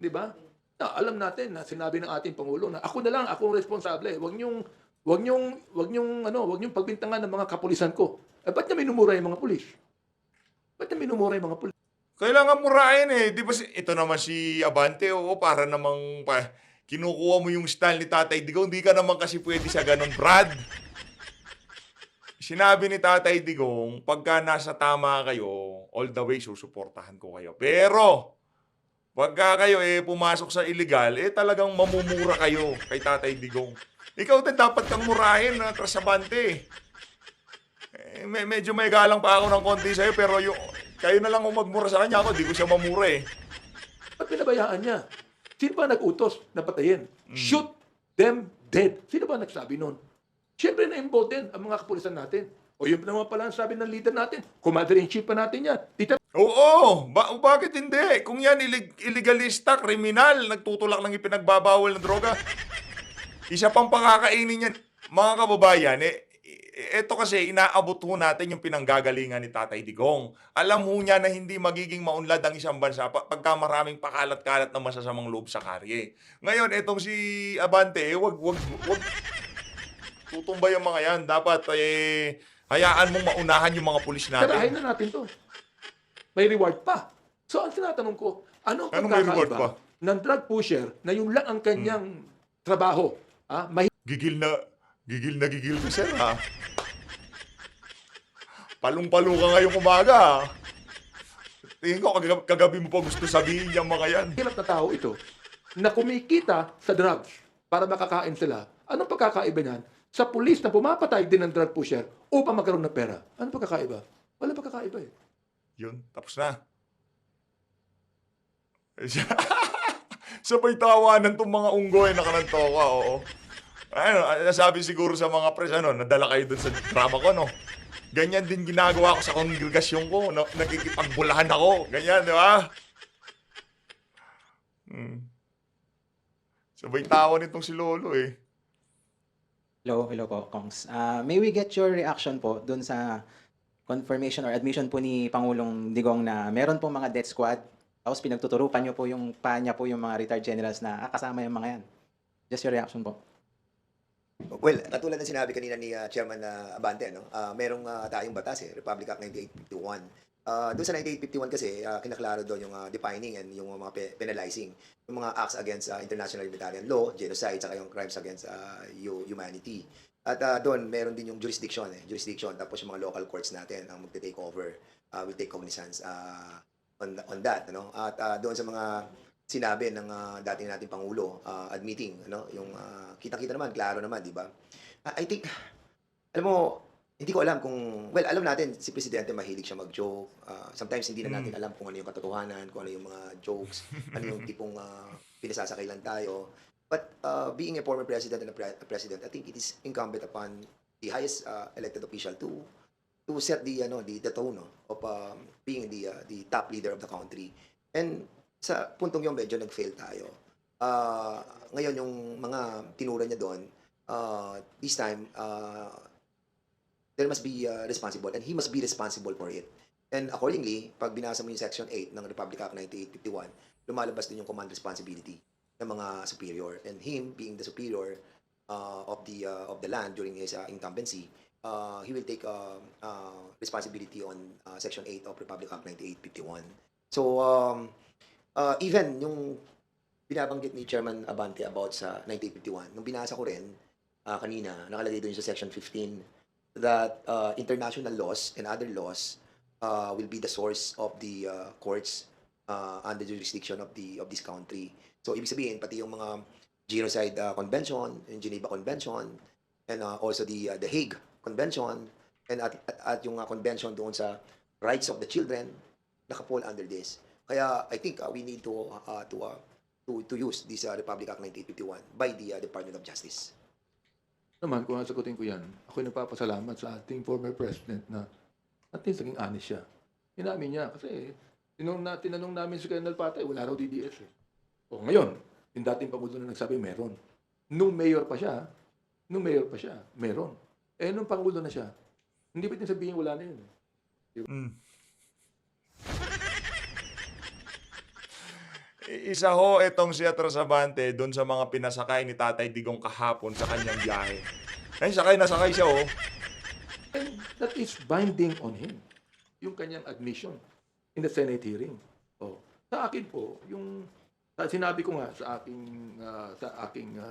Di ba? Na, alam natin na sinabi ng ating Pangulo na ako na lang, ako ang responsable. Huwag niyong pagbintangan ng mga kapulisan ko. Ba't niya minumura yung mga pulis? Ba't niya minumura yung mga pulis? Kailangan murahin Di ba ito naman si Abante, para namang kinukuha mo yung style ni Tatay Digong. Hindi ka naman kasi pwede sa ganun, Brad. Sinabi ni Tatay Digong, pagka nasa tama kayo, all the way susuportahan ko kayo. Pero, pagka kayo pumasok sa illegal, talagang mamumura kayo kay Tatay Digong. Ikaw din dapat kang murahin na Trasabante. Medyo may galang pa ako ng konti sa'yo, pero kayo na lang kung magmura sa kanya ako, di ko siya mamura Ba't pinabayaan niya? Sino ba nag-utos na patayin? Shoot them dead. Sino ba nagsabi nun? Siyempre na-involved din ang mga kapulisan natin. O yun naman pala ang sabi ng leader natin. Commander-in-chief pa natin yan. Oo, bakit hindi? Kung yan illegalista, kriminal, nagtutulak ng ipinagbabawal na droga, isa pang pakakainin yan. Mga kababayan, ito kasi inaabot ho natin yung pinanggagalingan ni Tatay Digong. Alam ho niya na hindi magiging maunlad ang isang bansa pagka maraming pakalat-kalat na masasamang loob sa karye. Ngayon, itong si Abante, wag tutumbay ang mga yan. Dapat hayaan mong maunahan yung mga pulis Tarahin natin. na natin to. May reward pa. So, ang tinatanong ko, ano ang Anong may reward pagkakaiba pa? ng drug pusher na yung lang ang kanyang trabaho? Gigil na gigil ka, sir, ha? Palong-palo ka ngayong umaga, ha? Tingin ko, kagabi mo pa gusto sabihin yung mga yan. Hirap na tao ito na kumikita sa drugs para makakain sila. Anong pagkakaiba niyan sa pulis na pumapatay din ng drug pusher upang magkaroon ng pera? Anong pagkakaiba? Wala pagkakaiba Yun, tapos na. Sabay tawanan tong mga unggoy na kanantoka, oo. Nasabi siguro sa mga pres, nadala kayo dun sa drama ko, no? Ganyan din ginagawa ko sa kongregasyon ko. Nakikipagbulahan ako. Ganyan, di ba? Sabay tawa nitong si Lolo, Hello po, Kongs. May we get your reaction po dun sa confirmation or admission po ni Pangulong Digong na meron po mga death squad, tapos pinagtuturukan niyo po yung niya po yung mga retired generals na kasama yung mga yan. Just your reaction po. Well, katulad ng sinabi kanina ni Chairman Abante, merong tayong batas, Republic Act 9851. Doon sa 9851 kasi, kinaklaro doon yung defining and yung mga penalizing, yung mga acts against international humanitarian law, genocide, saka yung crimes against humanity. At doon, meron din yung jurisdiction, tapos yung mga local courts natin ang magte-take over, will take cognizance on that. At doon sa mga sinabi ng dating nating Pangulo, admitting, yung kitang-kita naman, klaro naman, di ba? I think, alam mo, hindi ko alam kung, well, alam natin, si Presidente mahilig siya mag-joke. Sometimes hindi na natin alam kung ano yung katotohanan, kung ano yung mga jokes, ano yung tipong pinasasakay lang tayo. But being a former president and a president, I think it is incumbent upon the highest elected official to set the tone of being the top leader of the country. And sa puntong yung medyo nag-fail tayo. Ngayon, yung mga tinura niya doon, this time, there must be responsible and he must be responsible for it. And accordingly, pag binasa mo yung Section 8 ng Republic Act 9851, lumalabas din yung command responsibility ng mga superior. And him, being the superior of the land during his incumbency, he will take responsibility on Section 8 of Republic Act 9851. So, even yung binabanggit ni Chairman Abante about sa 1951, nung binasa ko rin kanina, nakalagay doon sa Section 15 that international laws and other laws will be the source of the courts under the jurisdiction of this country. So, ibig sabihin, pati yung mga Genocide Convention, yung Geneva Convention, and also the Hague Convention, and at yung convention doon sa rights of the children, nakapol under this. Kaya I think we need to use this Republic Act 9851 by the Department of Justice. Naman, kung sasagutin ko yan, ako'y nagpapasalamat sa ating former president na at least naging honest siya. Inamin niya kasi tinanong namin si Colonel Patay, wala raw DDS eh. O ngayon, yung dating Pangulo na nagsabi, meron. Nung mayor pa siya, meron. Eh, nung Pangulo na siya, hindi ba sabihin wala na yun? Isa ho itong si Atras Abante doon sa mga pinasakay ni Tatay Digong kahapon sa kanyang biyahe. Ay, nasakay siya oh. And that is binding on him. Yung kanyang admission in the Senate hearing. Oh, sa akin po, sinabi ko nga sa aking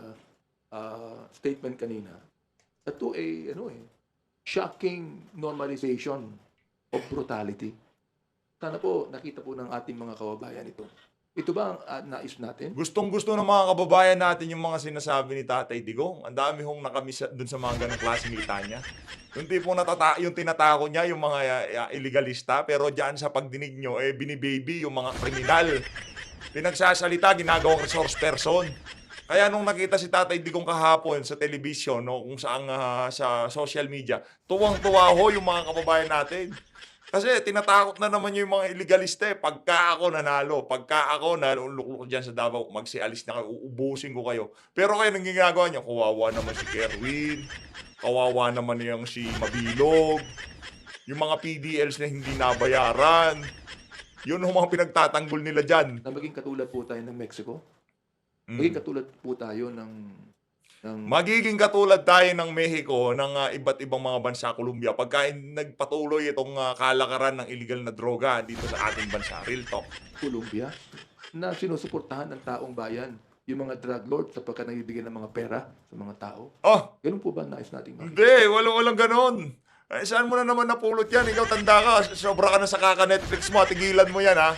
statement kanina, ito ay shocking normalization of brutality. Sana po nakita po ng ating mga kababayan ito. Ito ba ang nais natin? Gustong-gusto ng mga kababayan natin yung mga sinasabi ni Tatay Digong. Ang dami hong nakamiss dun sa mga ganong klaseng litanya. Yung tipong yung tinatako niya, yung mga illegalista, pero diyan sa pagdinig nyo, binibaby yung mga kriminal. Pinagsasalita, ginagawang resource person. Kaya nung nakita si Tatay Digong kahapon sa television, no, kung saan sa social media, tuwang-tuwa ho yung mga kababayan natin. Kasi tinatakot na naman yung mga illegalista. Pagka ako nanalo, pagka ako naluluk dyan sa Davao, magsialis na kayo, uubusin ko kayo. Pero kayo nang ginagawa niyo, kawawa naman si Kerwin, kawawa naman yung si Mabilog, yung mga PDLs na hindi nabayaran. Yun ang mga pinagtatanggol nila dyan. Na maging katulad po tayo ng Mexico? Maging katulad po tayo ng Magiging katulad tayo ng Mexico, ng iba't ibang mga bansa, Colombia, pagka nagpatuloy itong kalakaran ng illegal na droga dito sa ating bansa. Real talk. Colombia na sinusuportahan ng taong bayan yung mga drug lords sapagkat nagbibigay ng mga pera sa mga tao. Oh, Ganun po ba nais nating makita? hindi. Walang ganon. Eh, saan mo na naman napulot yan? Ikaw tanda ka. Sobra ka na sa kaka-Netflix mo. Tigilan mo yan, ha?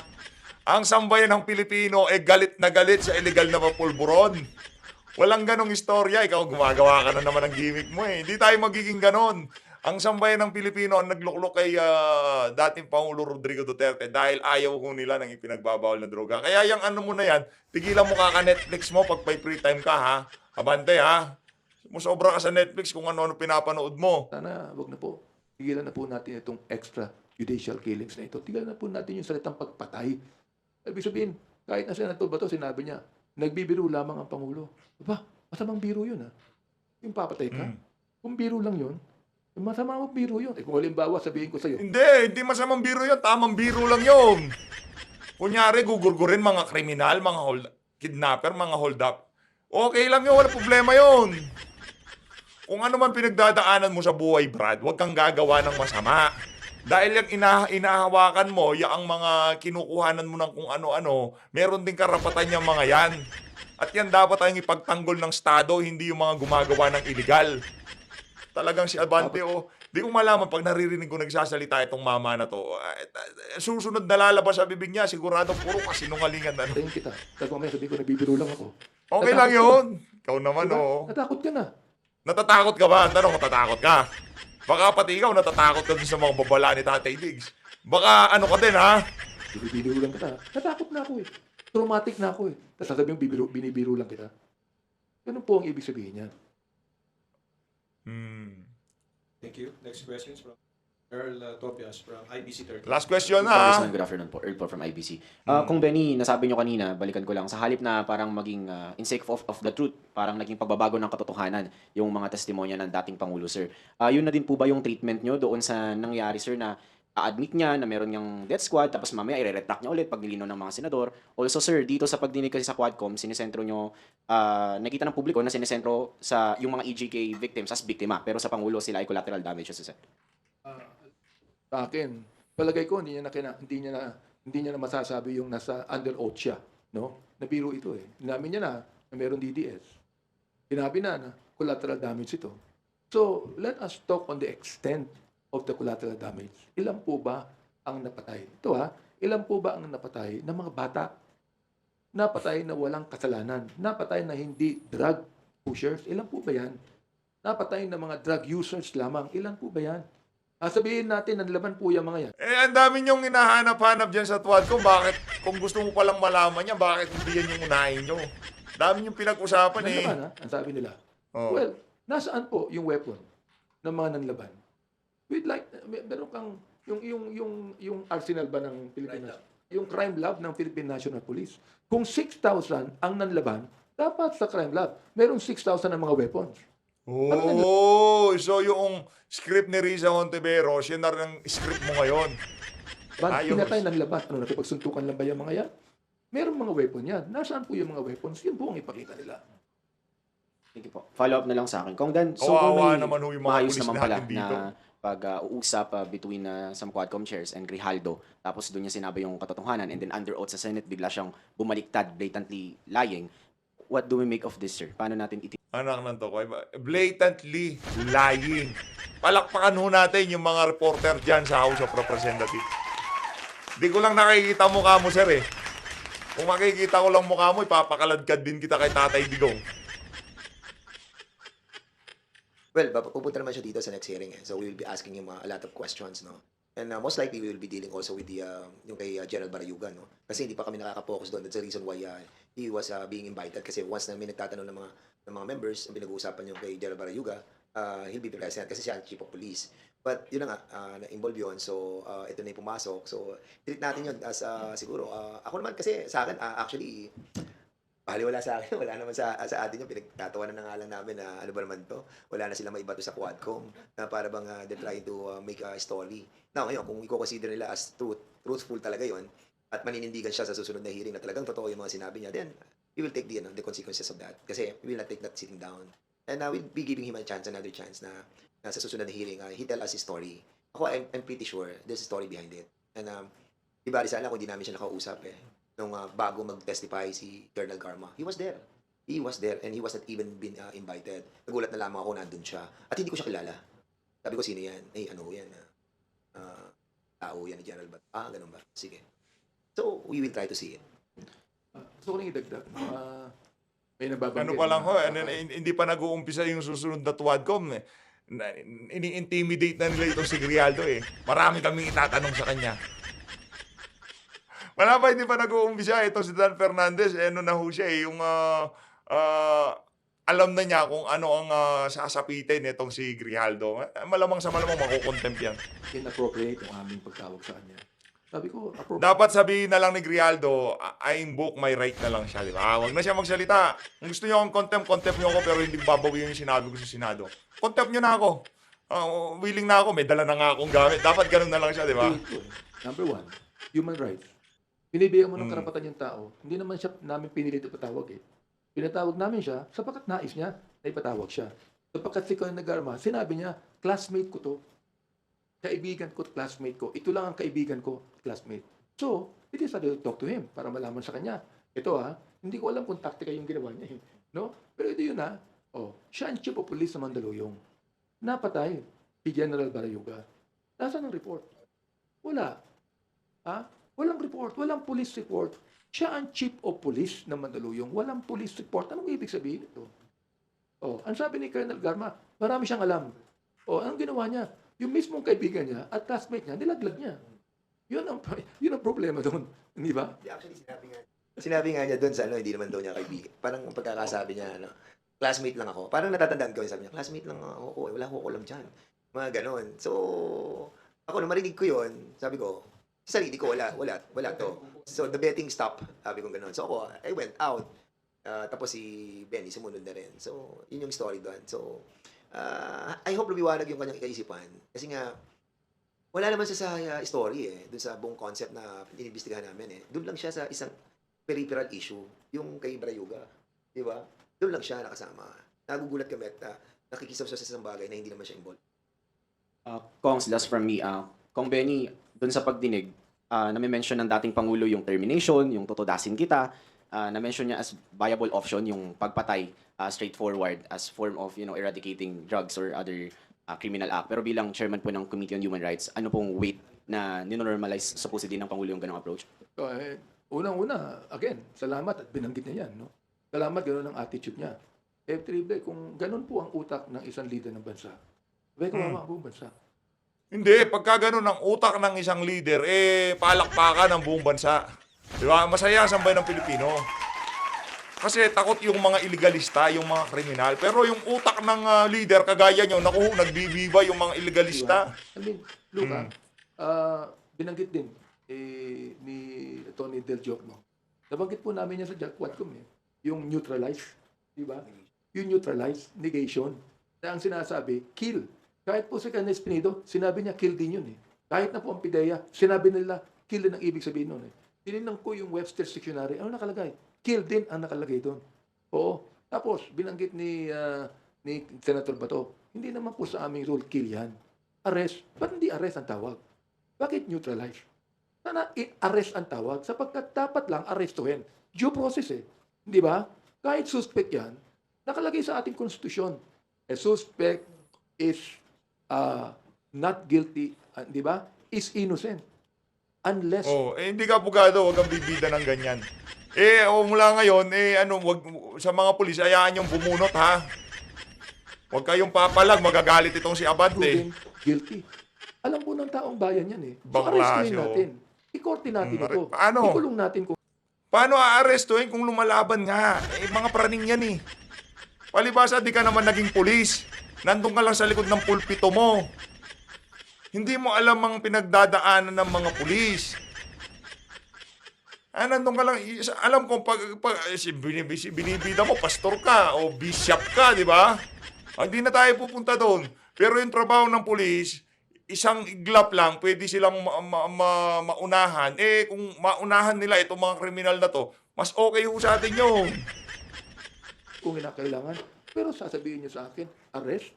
Ang sambayan ng Pilipino galit na galit sa illegal na mapulburon. Walang ganong istorya. Ikaw gumagawa ka na naman ng gimmick mo eh. Hindi tayo magiging ganon. Ang sambayan ng Pilipino ang nagluklok kay dating Pangulo Rodrigo Duterte dahil ayaw ko nila ng ipinagbabawal na droga. Kaya yung ano mo na yan, tigilan mo kaka-Netflix mo pag may free time ka, ha? Abante, ha? Musobra ka sa Netflix kung ano-ano pinapanood mo. Sana wag na po. Tigilan na po natin itong extra judicial killings na ito. Tigilan na po natin yung salitang pagpatay. Ibig sabihin, kahit na Senator Bato, sinabi niya, nagbibiro lamang ang Pangulo. Aba, masamang biro yun, ha? Yung papatay ka. Kung biro lang yun, masamang biro yun. Kung halimbawa, sabihin ko sa'yo, Hindi masamang biro yun. Tamang biro lang yun. Kunyari, gugurgurin mga kriminal, mga kidnapper, mga hold up. Okay lang yun, wala problema yun. Kung ano man pinagdadaanan mo sa buhay, Brad, huwag kang gagawa ng masama. Dahil yung inahawakan mo, yung mga kinukuhanan mo ng kung ano-ano, meron din karapatan yung mga yan. At yan dapat tayong ipagtanggol ng Estado, hindi yung mga gumagawa ng illegal. Talagang si Abante, di ko malaman pag naririnig ko nagsasalita itong mama na to. Susunod na lalabas sa bibig niya, sigurado puro kasinungalingan. patayin kita. Tapos mamaya sabihin ko, nagbibiro lang ako. Okay lang yun. Ikaw naman, Diba? Natakot ka na. Natatakot ka ba? Ang tanong, natatakot ka? Baka pati ikaw natatakot ka dun sa mga babala ni Tatay Diggs. Baka ano ka din, ha? Binibiro lang kita. Natakot na ako eh. Traumatic na ako eh. Tapos sasabihin, binibiro lang kita. Ganun po ang ibig sabihin niya. Thank you. Next question is from Earl Topias from IBC 30. Last question Congressman, na. good afternoon po. Earl po from IBC. Kung Benny, nasabi nyo kanina, balikan ko lang, sa halip na parang maging in sake of the truth, parang naging pagbabago ng katotohanan yung mga testimonya ng dating Pangulo, sir. Yun na din po ba yung treatment nyo doon sa nangyari, sir, na admit niya na meron niyang death squad, tapos mamaya i-retract niya ulit pag nilinaw ng mga senador. Also, sir, dito sa pagdinig kasi sa Quadcom, sinisentro nyo, nakita ng publiko na sinisentro sa yung mga EJK victims as biktima, pero sa Pangulo sila ay collateral damages, sir. Sa akin, palagay ko hindi niya na masasabi yung nasa under oath siya, no? Nabiro ito eh. Inamin niya na meron DDS. Sinabi na collateral damage ito. So, let us talk on the extent of the collateral damage. Ilan po ba ang napatay? Ito ilan po ba ang napatay ng mga bata? Napatay na walang kasalanan. Napatay na hindi drug pushers. Ilan po ba yan? Napatay na mga drug users lamang. Ilan po ba yan? Sabihin natin, nanlaban po yung mga yan. Eh, ang dami niyong hinahanap-hanap dyan sa Tuadcom. Bakit, kung gusto mo palang malaman niya, bakit hindi yan yung unahin nyo? Dami niyong pinag-usapan eh. Nanlaban, ang sabi nila. Oh. Well, nasaan po yung weapon ng mga nanlaban? We'd like, meron kang, yung arsenal ba ng Pilipinas? Yung crime lab ng Philippine National Police. Kung 6,000 ang nanlaban, dapat sa crime lab, meron 6,000 ng mga weapons. Oh, so yung script ni Riza Hontiveros, yun na rin ang script mo ngayon. Ayos. Pinatay nanlaban. Ano, nakipagsuntukan lang ba yung mga yan? Meron mga weapon yan. Nasaan po yung mga weapons? Yun po ang ipakita nila. Sige po. Follow up na lang sa akin. Kung so Kawawa kung may naman ho yung mga maayos pulis naman natin pala dito. na pag-uusap between some Quadcom chairs and Grijaldo, tapos doon niya sinabi yung katotohanan, and then under oath sa Senate, bigla siyang bumaliktad, blatantly lying. What do we make of this, sir? Paano natin Anak ng tokoy, blatantly lying. Palakpakan ho natin yung mga reporter dyan sa House of Representatives. Di ko lang nakikita mukha mo, sir eh. Kung makikita ko lang mukha mo, ipapakaladkad din kita kay Tatay Digong. Well, pupunta naman siya dito sa next hearing eh. So we will be asking him a lot of questions, no? And most likely we will be dealing also with the yung kay General Barayuga, no? Kasi hindi pa kami nakaka-focus doon. That's the reason why he was being invited, kasi once na may nagtatanong ng mga members, ang pinag-uusapan yung kay General Barayuga, he'll be present kasi siya ang Chief of Police. But yun na nga, na-involve yun. So ito na yung pumasok. So treat natin yun as siguro. Ako naman kasi sa akin, actually, wala sa akin. Wala naman sa atin yung pinagtatawanan na nga lang namin na ano ba naman to. Wala na sila maibato sa Quadcom na para bang they're trying to make a story. Now, ngayon, kung i-consider nila as truthful talaga yon at maninindigan siya sa susunod na hearing na talagang totoo yung mga sinabi niya, then we will take the consequences of that. Kasi we will not take that sitting down. And we'll be giving him another chance na sa susunod na hearing, he tell us his story. Ako, I'm pretty sure there's a story behind it. And iba rin sana kung di namin siya nakausap eh. Nung bago mag-testify si Colonel Garma. He was there. He was there and he was not even been invited. Nagulat na lamang ako nandun siya. At hindi ko siya kilala. Sabi ko, sino yan? Eh, ano yan? Tao yan ni General Bat. Ganun ba? Sige. So, we will try to see it. Gusto ko lang idagdag. May nababanggit. Ano pa lang ho, hindi pa nag-uumpisa yung susunod na Tuadcom eh. Ini-intimidate na nila itong si Grijaldo eh. Marami kaming itatanong sa kanya. Wala pa, hindi pa nag-uumpisa. Ito si Dan Fernandez, ano na ho siya eh, yung alam na niya kung ano ang sasapitin nitong si Grijaldo. Malamang sa malamang makukontempt yan. Inappropriate ang aming pagtawag sa kanya. Sabi ko, appropriate. Dapat sabihin na lang ni Grijaldo, I invoke my right na lang siya, di ba? Huwag na siya magsalita. Kung gusto niyo akong contempt niyo ako, pero hindi babawi yung sinabi ko sa Senado. Contempt niyo na ako. Willing na ako, may dala na nga akong gamit. Dapat ganun na lang siya, di ba? Number one, human rights. Pinibigyan mo ng karapatan yung tao. Hindi naman siya namin pinilit ipatawag eh. Pinatawag namin siya sapagkat nais niya na ipatawag siya. Sapagkat si Colonel Garma, sinabi niya, classmate ko to. Kaibigan ko, classmate ko. Ito lang ang kaibigan ko, classmate. So, it is to talk to him para malaman sa kanya. Ito hindi ko alam kung taktika yung ginawa niya. No? Pero ito yun siya ang chief of police sa Mandaluyong. Napatay si General Barayuga. Nasaan ang report? Wala. Walang report. Walang police report. Siya ang chief of police ng Mandaluyong. Walang police report. Anong ibig sabihin ito? Ang sabi ni Colonel Garma, marami siyang alam. Anong ginawa niya? Yung mismong kaibigan niya at classmate niya, nilaglag niya. Yun ang problema doon. Hindi ba? Actually, sinabi nga niya doon sa hindi naman daw niya kaibigan. Parang pagkakasabi niya, classmate lang ako. Parang natatandaan ko yung sabi niya, classmate lang ako. Wala ko alam dyan. Mga ganon. So, ako nung marinig ko yun, sabi ko, sa sarili ko, wala to. So, the betting stopped. Sabi ko gano'n. So, ako, I went out. Tapos si Benny, sumunod na rin. So, yun yung story doon. So, I hope lumiwanag yung kanyang kaisipan. Kasi nga, wala naman siya sa story doon sa buong concept na inimbestigahan namin Doon lang siya sa isang peripheral issue, yung kay Barayuga. Di ba? Doon lang siya nakasama. Nagugulat kami at nakikisap siya sa isang bagay na hindi naman siya involved. Kongs, last from me. Kong Benny, doon sa pagdinig, na-mention ng dating Pangulo yung termination, yung tutudasin kita, na-mention niya as viable option yung pagpatay straightforward as form of eradicating drugs or other criminal act. Pero bilang chairman po ng Committee on Human Rights, ano pong weight na ninormalize supposedly ng Pangulo yung ganong approach? Unang-una, again, salamat at binanggit niya yan. No? Salamat, gano'n ang attitude niya. Triple, kung gano'n po ang utak ng isang leader ng bansa, kawawa ang buong bansa. Hindi, pagka ganun ang utak ng isang leader, palakpakan ng buong bansa. Di ba? Masaya ang sambayan ng Pilipino. Kasi takot yung mga iligalista, yung mga kriminal. Pero yung utak ng leader, kagaya nyo, naku, nagbibiba yung mga iligalista. I mean, Luca, binanggit din ni Tony Del Giorno. Nabanggit po namin yan sa Quadcom yung neutralize. Di ba? Yung neutralize, negation. Na ang sinasabi, kill. Kahit po si Canes Pinedo, sinabi niya, kill din yun Kahit na po ang PIDEA, sinabi nila, kill din ang ibig sabihin nun Tinignan ko yung Webster's Dictionary, ano nakalagay? Kill din ang nakalagay doon. Oo. Tapos, binanggit ni Senator Bato, hindi naman po sa aming rule, kill yan. Arrest. Ba't hindi arrest ang tawag? Bakit neutralize? Sana i-arrest ang tawag sapagkat dapat lang arrestuhin. Due process Di ba? Kahit suspect yan, nakalagay sa ating konstitusyon. A suspect is not guilty, di ba? Is innocent. Unless Hindi ka abogado, wag kang bibida ng ganyan. Mula ngayon, wag, sa mga pulis, ayaan yung bumunot, ha? Huwag kayong papalag, magagalit itong si Abante. proven guilty. Alam po ng taong bayan yan So, Baklasyo. arrestuhin natin. I-korte natin ito. Paano? Ikulong natin kung Paano aarestuhin kung lumalaban nga? Mga praning yan Palibasa, di ka naman naging pulis. Nandun ka lang sa likod ng pulpito mo. Hindi mo alam ang pinagdadaanan ng mga pulis. Nandun ka lang, alam ko, binibida mo, pastor ka, o bishop ka, di ba? Hindi na tayo pupunta doon. Pero yung trabaho ng pulis, isang iglap lang, pwede silang maunahan. Kung maunahan nila itong mga kriminal na to, mas okay ho sa atin yun. kung kinakailangan. Pero sasabihin niyo sa akin, arrest?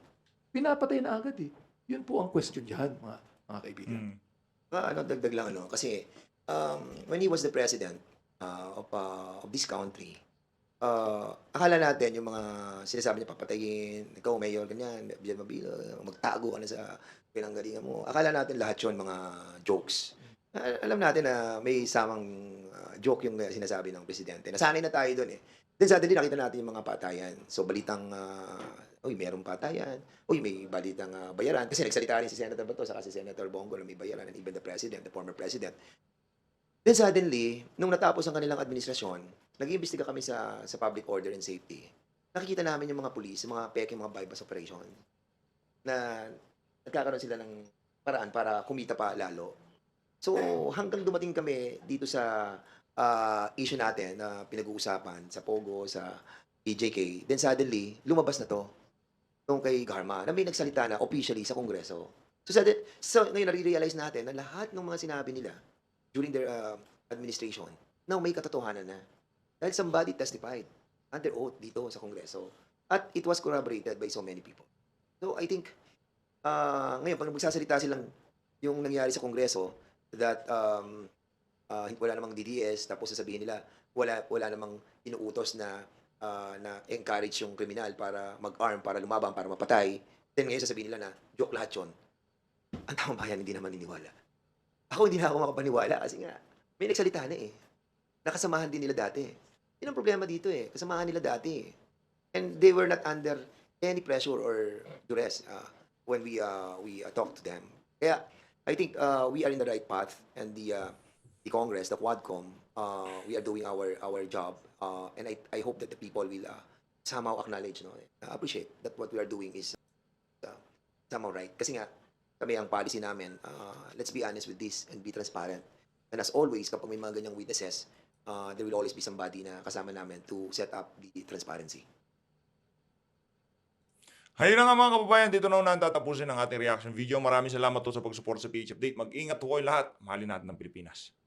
Pinapatay na agad Yun po ang question dyan, mga kaibigan. Dagdag lang kasi when he was the president of this country, akala natin yung mga sinasabi niya papatayin, ikaw mayor, ganyan, biyan mabilo, magtago ka na sa pinanggalingan mo. Akala natin lahat yun mga jokes. Alam natin na may samang joke yung sinasabi ng presidente. Nasanay na tayo doon Then suddenly nakita natin yung mga patayan. So balitang, merong patayan. May balitang bayaran. Kasi nagsalita rin si Senator Bato saka si Senator Bongo na may bayaran and even the president, the former president. Then suddenly, nung natapos ang kanilang administrasyon, nag-iimbestiga kami sa public order and safety. Nakikita namin yung mga pulis, yung mga peke, mga bypass operation na nagkakaroon sila ng paraan para kumita pa lalo. So hanggang dumating kami dito sa issue natin na pinag-uusapan sa Pogo, sa PJK, then suddenly, lumabas na to nung kay Garma na may nagsalita na officially sa Kongreso. So ngayon nare-realize natin na lahat ng mga sinabi nila during their administration, now may katotohanan na. Dahil somebody testified under oath dito sa Kongreso. At it was corroborated by so many people. So I think, ngayon, pag magsasalita silang yung nangyari sa Kongreso, that wala namang DDS, tapos sasabihin nila, wala namang inuutos na encourage yung kriminal para mag-arm, para lumaban, para mapatay. Then ngayon sasabihin nila na, joke lahat yun. Ang taong bayan hindi naman niniwala. Ako hindi na ako makapaniwala kasi nga, may nagsalita na Nakasamahan din nila dati. Yun ang problema dito Kasamahan nila dati And they were not under any pressure or duress when we talk to them. Kaya, I think we are in the right path and the Congress, the Quadcom, we are doing our job. And I hope that the people will somehow acknowledge, appreciate that what we are doing is somehow right. Kasi nga, kami ang policy namin, let's be honest with this and be transparent. And as always, kapag may mga ganyang witnesses, there will always be somebody na kasama namin to set up the transparency. Hayun na nga mga kababayan, dito na natatapusin ang ating reaction video. Maraming salamat po sa pag-support sa PH Update. Mag-ingat po kayo lahat. Mahalin natin ang Pilipinas.